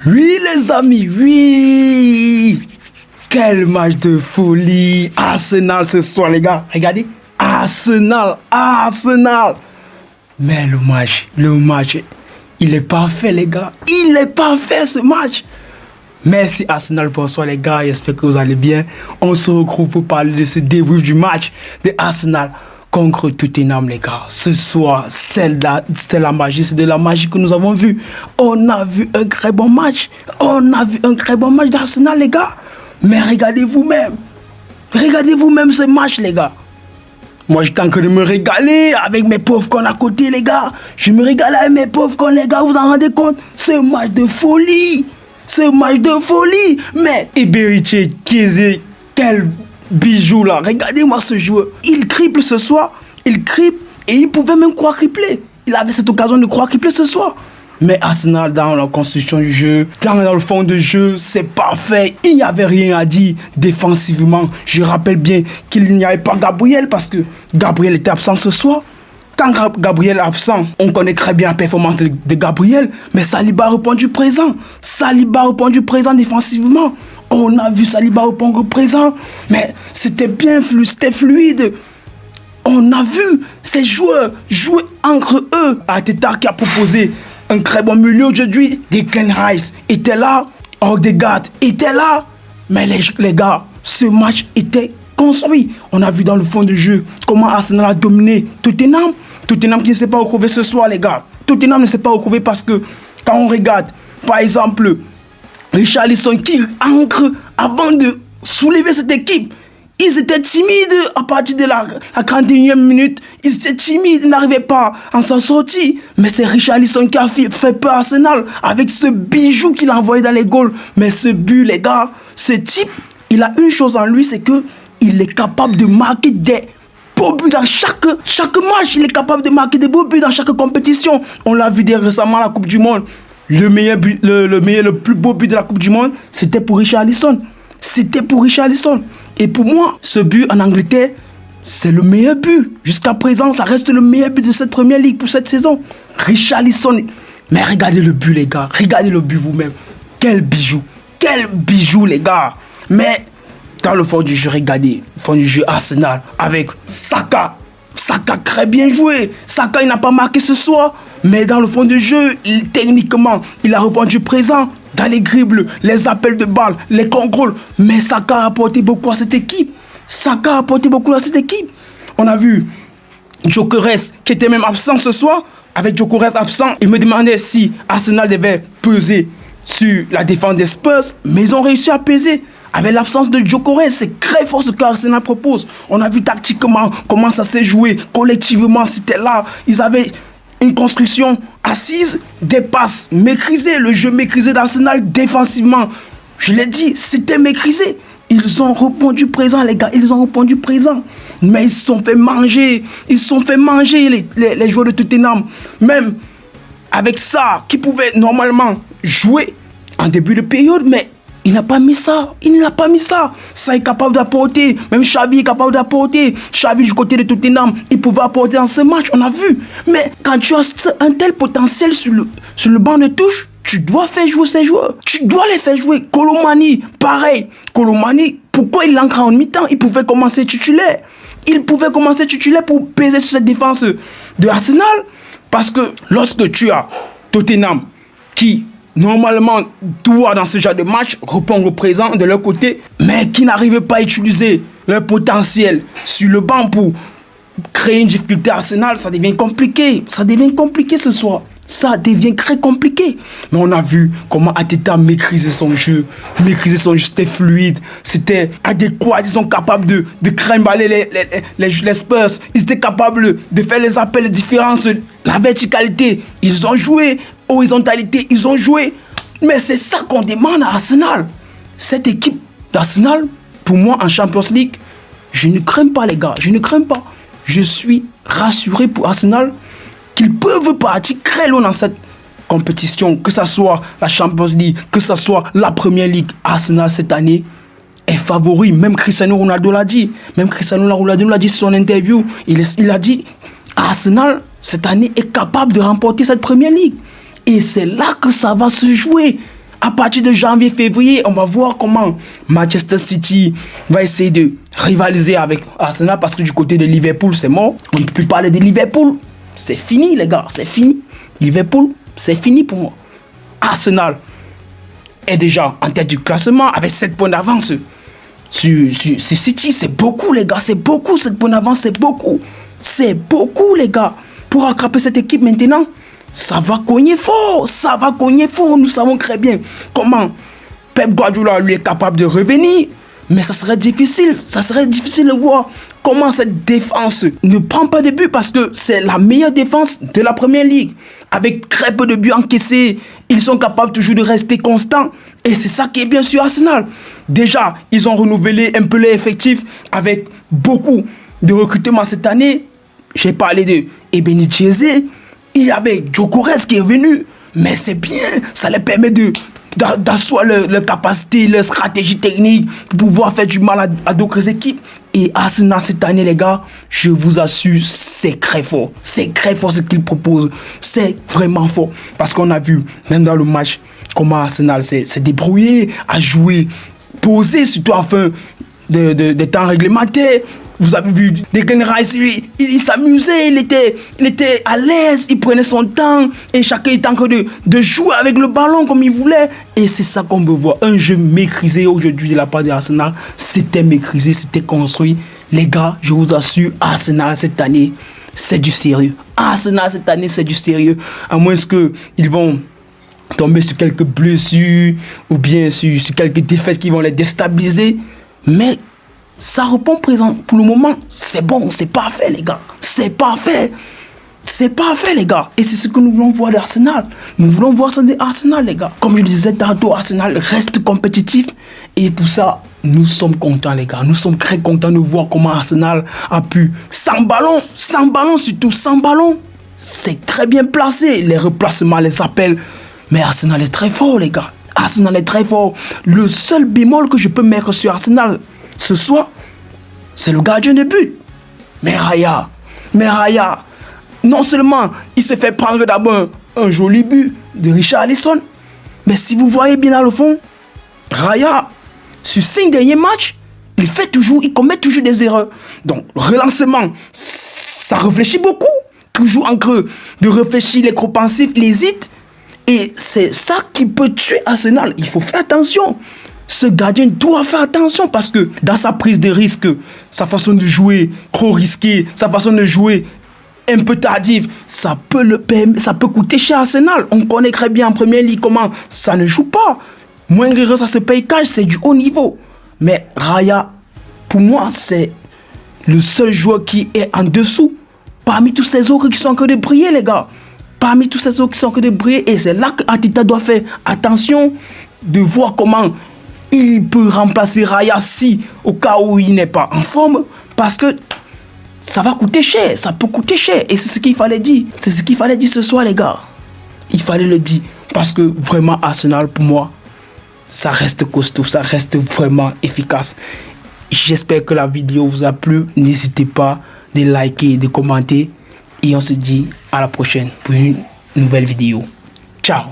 Oui les amis, oui. Quel match de folie. Arsenal ce soir les gars, regardez. Arsenal. Mais le match, il est parfait les gars. Il est parfait ce match. Merci Arsenal, bonsoir les gars, j'espère que vous allez bien. On se retrouve pour parler de ce débrief du match de Arsenal contre Tottenham les gars. Ce soir, c'est la magie, c'est de la magie que nous avons vu. On a vu un très bon match. D'Arsenal les gars. Mais regardez vous-même ce match les gars. Moi j'étais en train de me régaler avec mes pauvres cons à côté les gars. Je me régale avec mes pauvres cons les gars, vous en rendez compte? Ce match de folie. Mais Eberechi Eze, quel bijou là. Regardez-moi ce joueur. Il triple ce soir. Et il pouvait même quadrupler. Il avait cette occasion de quadrupler ce soir. Mais Arsenal, dans la construction du jeu, dans le fond de jeu, c'est parfait. Il n'y avait rien à dire défensivement. Je rappelle bien qu'il n'y avait pas Gabriel parce que Gabriel était absent ce soir. Quand Gabriel est absent, on connaît très bien la performance de Gabriel, mais Saliba a répondu présent. Défensivement. On a vu Saliba répondre présent, mais c'était bien fluide. On a vu ces joueurs jouer entre eux. Arteta qui a proposé un très bon milieu aujourd'hui. Declan Rice était là, Odegaard était là. Mais les gars, ce match était construit. On a vu dans le fond du jeu comment Arsenal a dominé Tottenham. Tottenham qui ne s'est pas retrouvé ce soir les gars. Tottenham ne s'est pas retrouvé parce que quand on regarde par exemple Richarlison qui ancre avant de soulever cette équipe, ils étaient timides à partir de la 41e minute. Ils étaient timides, ils n'arrivaient pas à s'en sortir. Mais c'est Richarlison qui a fait peur à Arsenal avec ce bijou qu'il a envoyé dans les goals. Mais ce but les gars, ce type, il a une chose en lui, c'est que il est capable de marquer des beaux buts dans chaque match. Il est capable de marquer des beaux buts dans chaque compétition. On l'a vu récemment à la Coupe du Monde. Le plus beau but de la Coupe du Monde, c'était pour Richarlison. Et pour moi, ce but en Angleterre, c'est le meilleur but. Jusqu'à présent, ça reste le meilleur but de cette première ligue pour cette saison. Richarlison. Mais regardez le but les gars. Regardez le but vous-même. Quel bijou les gars. Mais dans le fond du jeu, regardez, le fond du jeu Arsenal avec Saka. Saka très bien joué. Saka, il n'a pas marqué ce soir. Mais dans le fond du jeu, techniquement, il a répondu présent dans les dribbles, les appels de balles, les contrôles. Mais Saka a apporté beaucoup à cette équipe. On a vu Gyökeres qui était même absent ce soir. Avec Gyökeres absent, il me demandait si Arsenal devait peser sur la défense des Spurs. Mais ils ont réussi à peser. Avec l'absence de Gyökeres, c'est très fort ce qu'Arsenal propose. On a vu tactiquement comment ça s'est joué. Collectivement, c'était là. Ils avaient une construction assise, des passes maîtrisées. Le jeu maîtrisé d'Arsenal défensivement. Je l'ai dit, c'était maîtrisé. Ils ont répondu présent, les gars. Mais ils se sont fait manger. Les joueurs de Tottenham. Même avec ça, qui pouvait normalement jouer en début de période, mais il n'a pas mis ça. Ça est capable d'apporter. Même Xavi est capable d'apporter. Xavi du côté de Tottenham, il pouvait apporter dans ce match, on a vu. Mais quand tu as un tel potentiel sur le banc de touche, tu dois faire jouer ces joueurs. Tu dois les faire jouer. Colomani, pareil. Pourquoi il entre en mi-temps? Il pouvait commencer titulaire. Pour peser sur cette défense de Arsenal. Parce que lorsque tu as Tottenham qui normalement doit dans ce genre de match répondre au présent de leur côté, mais qui n'arrivent pas à utiliser leur potentiel sur le banc pour créer une difficulté à Arsenal, ça devient compliqué ce soir. Ça devient très compliqué. Mais on a vu comment Arteta maîtrisait son jeu. C'était fluide, c'était adéquat. Ils sont capables de crimballer les Spurs. Ils étaient capables de faire les appels, les différences, la verticalité. Ils ont joué, horizontalité, ils ont joué. Mais c'est ça qu'on demande à Arsenal. Cette équipe d'Arsenal, pour moi, en Champions League, je ne crains pas les gars. Je suis rassuré pour Arsenal qu'ils peuvent partir très loin dans cette compétition, que ce soit la Champions League, que ce soit la Premier League. Arsenal cette année est favori. Même Cristiano Ronaldo l'a dit. Sur son interview. Il a dit Arsenal cette année est capable de remporter cette Premier League. Et c'est là que ça va se jouer. À partir de janvier, février, on va voir comment Manchester City va essayer de rivaliser avec Arsenal parce que du côté de Liverpool, c'est mort. On ne peut plus parler de Liverpool. C'est fini, les gars, c'est fini. Liverpool, c'est fini pour moi. Arsenal est déjà en tête du classement avec 7 points d'avance sur City. C'est beaucoup, les gars, c'est beaucoup. 7 points d'avance, c'est beaucoup. C'est beaucoup, les gars. Pour rattraper cette équipe maintenant, ça va cogner fort, ça va cogner fort. Nous savons très bien comment Pep Guardiola lui est capable de revenir. Mais ça serait difficile de voir comment cette défense ne prend pas de but parce que c'est la meilleure défense de la Première Ligue. Avec très peu de buts encaissés, ils sont capables toujours de rester constants. Et c'est ça qui est bien sur Arsenal. Déjà, ils ont renouvelé un peu les effectifs avec beaucoup de recrutements cette année. J'ai parlé de Eberechi. Il y avait Gyökeres qui est venu, mais c'est bien, ça les permet d'asseoir leur capacité, leur stratégie technique pour pouvoir faire du mal à d'autres équipes. Et Arsenal cette année, les gars, je vous assure, c'est très fort. C'est très fort ce qu'ils proposent. C'est vraiment fort. Parce qu'on a vu, même dans le match, comment Arsenal s'est débrouillé, a joué, posé, surtout en fin de temps réglementaire. Vous avez vu, Declan Rice, il s'amusait, il était à l'aise, il prenait son temps et chacun était en train de jouer avec le ballon comme il voulait. Et c'est ça qu'on veut voir. Un jeu maîtrisé aujourd'hui de la part de Arsenal. C'était maîtrisé, c'était construit. Les gars, je vous assure, Arsenal cette année, c'est du sérieux. Arsenal cette année, c'est du sérieux. À moins qu'ils vont tomber sur quelques blessures ou bien sur quelques défaites qui vont les déstabiliser. Mais ça répond présent. Pour le moment, c'est bon, c'est parfait, les gars. C'est parfait. C'est parfait, les gars. Et c'est ce que nous voulons voir d'Arsenal. Nous voulons voir ça d'Arsenal, les gars. Comme je le disais tantôt, Arsenal reste compétitif. Et pour ça, nous sommes contents, les gars. Nous sommes très contents de voir comment Arsenal a pu, sans ballon surtout, sans ballon. C'est très bien placé. Les replacements, les appels. Mais Arsenal est très fort, les gars. Arsenal est très fort. Le seul bémol que je peux mettre sur Arsenal ce soir, c'est le gardien de but. Mais Raya, non seulement il se fait prendre d'abord un joli but de Richarlison, mais si vous voyez bien dans le fond, Raya, sur 5 derniers matchs, il commet toujours des erreurs. Donc, relancement, ça réfléchit beaucoup. Toujours en creux de réfléchir, les cropansifs, il hésite. Et c'est ça qui peut tuer Arsenal. Il faut faire attention. Ce gardien doit faire attention parce que dans sa prise de risque, sa façon de jouer trop risquée, sa façon de jouer un peu tardive, ça peut coûter cher à Arsenal. On connaît très bien en Première Ligue comment ça ne joue pas. Moindre erreur, ça se paye cash, c'est du haut niveau. Mais Raya, pour moi, c'est le seul joueur qui est en dessous. Parmi tous ces autres qui sont en train de briller, les gars. Parmi tous ces autres qui sont en train de briller. Et c'est là que Arteta doit faire attention de voir comment il peut remplacer Raya si au cas où il n'est pas en forme, parce que ça va coûter cher, ça peut coûter cher. Et c'est ce qu'il fallait dire. C'est ce qu'il fallait dire ce soir, les gars. Il fallait le dire. Parce que vraiment, Arsenal, pour moi, ça reste costaud, ça reste vraiment efficace. J'espère que la vidéo vous a plu. N'hésitez pas de liker, de commenter. Et on se dit à la prochaine pour une nouvelle vidéo. Ciao.